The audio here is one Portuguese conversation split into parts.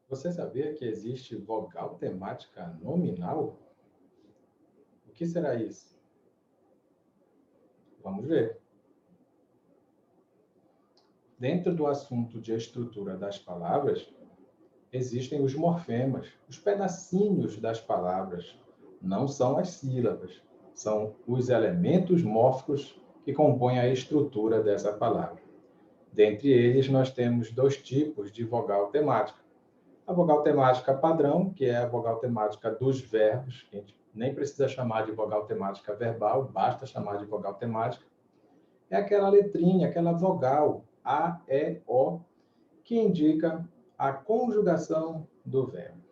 Você sabia que existe vogal temática nominal? O que será isso? Vamos ver. Dentro do assunto de estrutura das palavras, existem os morfemas, os pedacinhos das palavras. Não são as sílabas, são os elementos mórficos que compõem a estrutura dessa palavra. Dentre eles, nós temos dois tipos de vogal temática. A vogal temática padrão, que é a vogal temática dos verbos, que a gente nem precisa chamar de vogal temática verbal, basta chamar de vogal temática. É aquela letrinha, aquela vogal A, E, O, que indica a conjugação do verbo.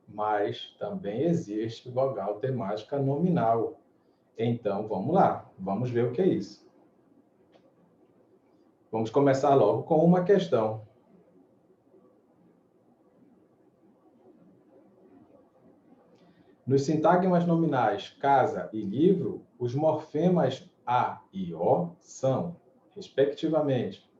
Mas também existe vogal temática nominal. Então, vamos lá, vamos ver o que é isso. Vamos começar logo com uma questão. Nos sintagmas nominais casa e livro, os morfemas A e O são, respectivamente.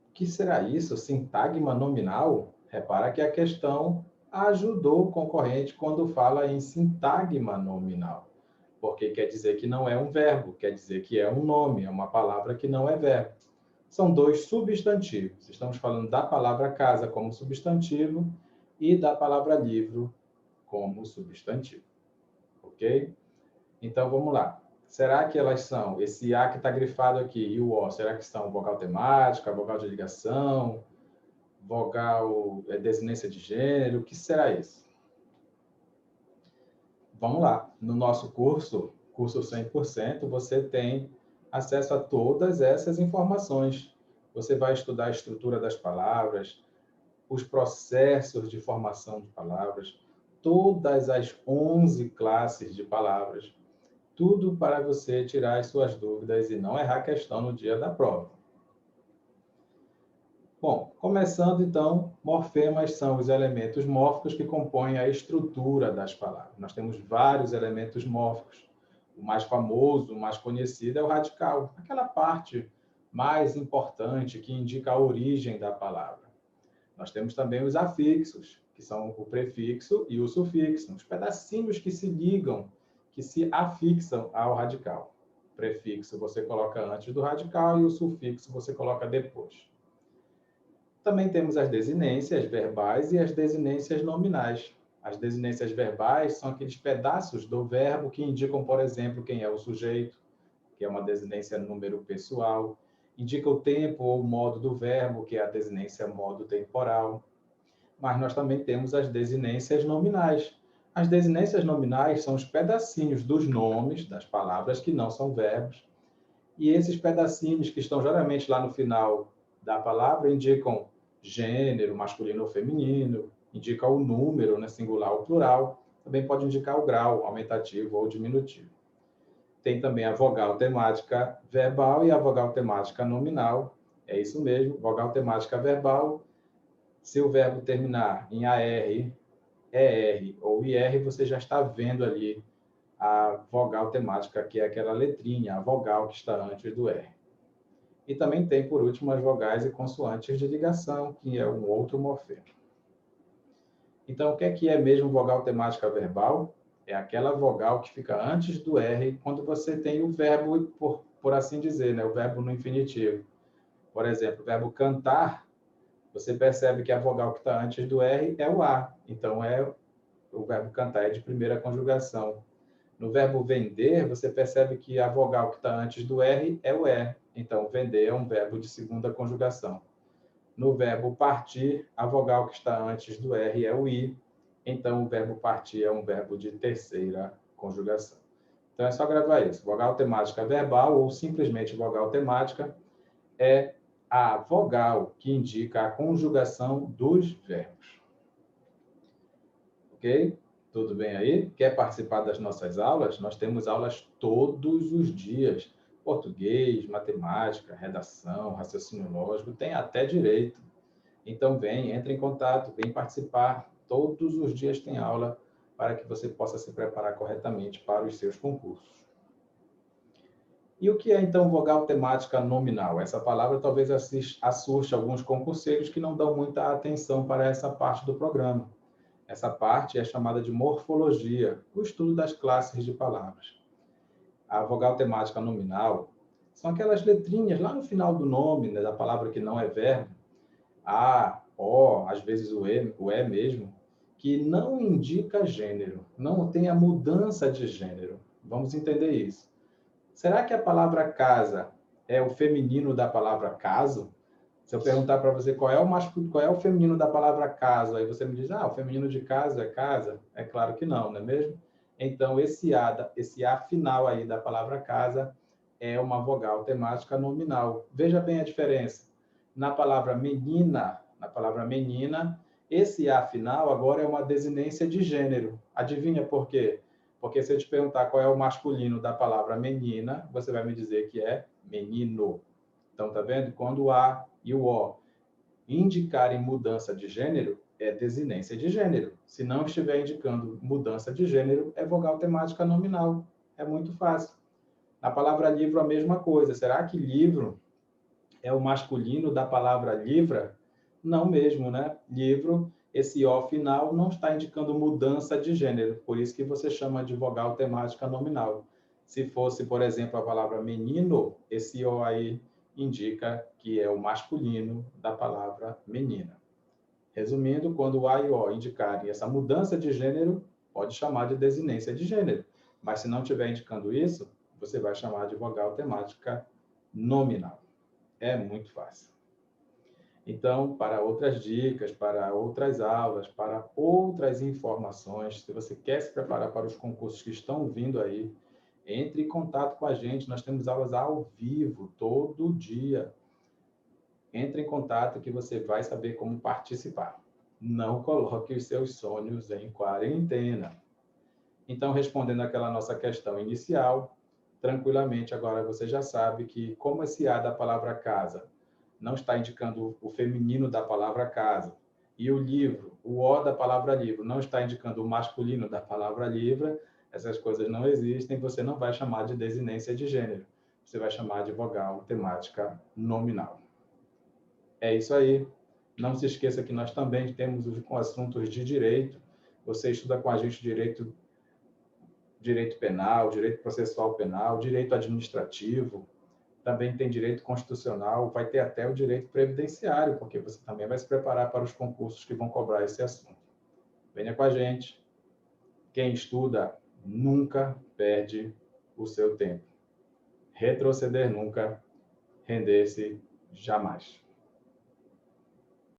O que será isso? Sintagma nominal? Repara que a questão ajudou o concorrente quando fala em sintagma nominal, porque quer dizer que não é um verbo, quer dizer que é um nome, é uma palavra que não é verbo. São dois substantivos. Estamos falando da palavra casa como substantivo e da palavra livro como substantivo. Ok? Então, vamos lá. Será que elas são, esse A que está grifado aqui e o O, será que são vogal temática, vogal de ligação, vogal desinência de gênero? O que será isso? Vamos lá. No nosso curso 100%, você tem acesso a todas essas informações. Você vai estudar a estrutura das palavras, os processos de formação de palavras, todas as 11 classes de palavras, tudo para você tirar as suas dúvidas e não errar a questão no dia da prova. Bom, começando então, morfemas são os elementos mórficos que compõem a estrutura das palavras. Nós temos vários elementos mórficos. O mais famoso, o mais conhecido é o radical, aquela parte mais importante que indica a origem da palavra. Nós temos também os afixos, que são o prefixo e o sufixo, os pedacinhos que se ligam, que se afixam ao radical. O prefixo você coloca antes do radical e o sufixo você coloca depois. Também temos as desinências verbais e as desinências nominais. As desinências verbais são aqueles pedaços do verbo que indicam, por exemplo, quem é o sujeito, que é uma desinência número pessoal, indica o tempo ou o modo do verbo, que é a desinência modo temporal. Mas nós também temos as desinências nominais. As desinências nominais são os pedacinhos dos nomes das palavras que não são verbos. E esses pedacinhos que estão geralmente lá no final da palavra indicam gênero, masculino ou feminino, indica o número, né, singular ou plural, também pode indicar o grau, aumentativo ou diminutivo. Tem também a vogal temática verbal e a vogal temática nominal. É isso mesmo, vogal temática verbal. Se o verbo terminar em AR, ER ou IR, você já está vendo ali a vogal temática, que é aquela letrinha, a vogal que está antes do R. E também tem, por último, as vogais e consoantes de ligação, que é um outro morfema. Então, o que é mesmo vogal temática verbal? É aquela vogal que fica antes do R quando você tem o verbo, por assim dizer, né? O verbo no infinitivo. Por exemplo, o verbo cantar, você percebe que a vogal que está antes do R é o A. Então, o verbo cantar é de primeira conjugação. No verbo vender, você percebe que a vogal que está antes do R é o E. Então, vender é um verbo de segunda conjugação. No verbo partir, a vogal que está antes do R é o I. Então, o verbo partir é um verbo de terceira conjugação. Então, é só gravar isso. Vogal temática verbal ou simplesmente vogal temática é a vogal que indica a conjugação dos verbos. Ok? Tudo bem aí? Quer participar das nossas aulas? Nós temos aulas todos os dias. Português, matemática, redação, raciocínio lógico, tem até direito. Então, entre em contato, vem participar. Todos os dias tem aula para que você possa se preparar corretamente para os seus concursos. E o que é, então, vogal temática nominal? Essa palavra talvez assuste alguns concurseiros que não dão muita atenção para essa parte do programa. Essa parte é chamada de morfologia, o estudo das classes de palavras. A vogal temática nominal são aquelas letrinhas lá no final do nome, né, da palavra que não é verbo, A, O, às vezes o E mesmo, que não indica gênero, não tem a mudança de gênero. Vamos entender isso. Será que a palavra casa é o feminino da palavra caso? Se eu perguntar para você qual é o masculino, qual é o feminino da palavra casa, aí você me diz, o feminino de casa é casa? É claro que não, não é mesmo? Então, esse A final aí da palavra casa é uma vogal temática nominal. Veja bem a diferença. Na palavra menina, esse A final agora é uma desinência de gênero. Adivinha por quê? Porque se eu te perguntar qual é o masculino da palavra menina, você vai me dizer que é menino. Então, tá vendo? Quando o A e o O indicarem mudança de gênero, é desinência de gênero. Se não estiver indicando mudança de gênero, é vogal temática nominal. É muito fácil. Na palavra livro, a mesma coisa. Será que livro é o masculino da palavra livra? Não mesmo, né? Livro, esse O final não está indicando mudança de gênero, por isso que você chama de vogal temática nominal. Se fosse, por exemplo, a palavra menino, esse O aí indica que é o masculino da palavra menina. Resumindo, quando o A e o O indicarem essa mudança de gênero, pode chamar de desinência de gênero. Mas se não estiver indicando isso, você vai chamar de vogal temática nominal. É muito fácil. Então, para outras dicas, para outras aulas, para outras informações, se você quer se preparar para os concursos que estão vindo aí, entre em contato com a gente. Nós temos aulas ao vivo, todo dia. Entre em contato que você vai saber como participar. Não coloque os seus sonhos em quarentena. Então, respondendo aquela nossa questão inicial, tranquilamente, agora você já sabe que, como esse A da palavra casa não está indicando o feminino da palavra casa, e o livro, o O da palavra livro, não está indicando o masculino da palavra livra, essas coisas não existem, você não vai chamar de desinência de gênero, você vai chamar de vogal temática nominal. É isso aí. Não se esqueça que nós também temos os assuntos de direito. Você estuda com a gente direito penal, direito processual penal, direito administrativo, também tem direito constitucional, vai ter até o direito previdenciário, porque você também vai se preparar para os concursos que vão cobrar esse assunto. Venha com a gente. Quem estuda nunca perde o seu tempo. Retroceder nunca, render-se jamais.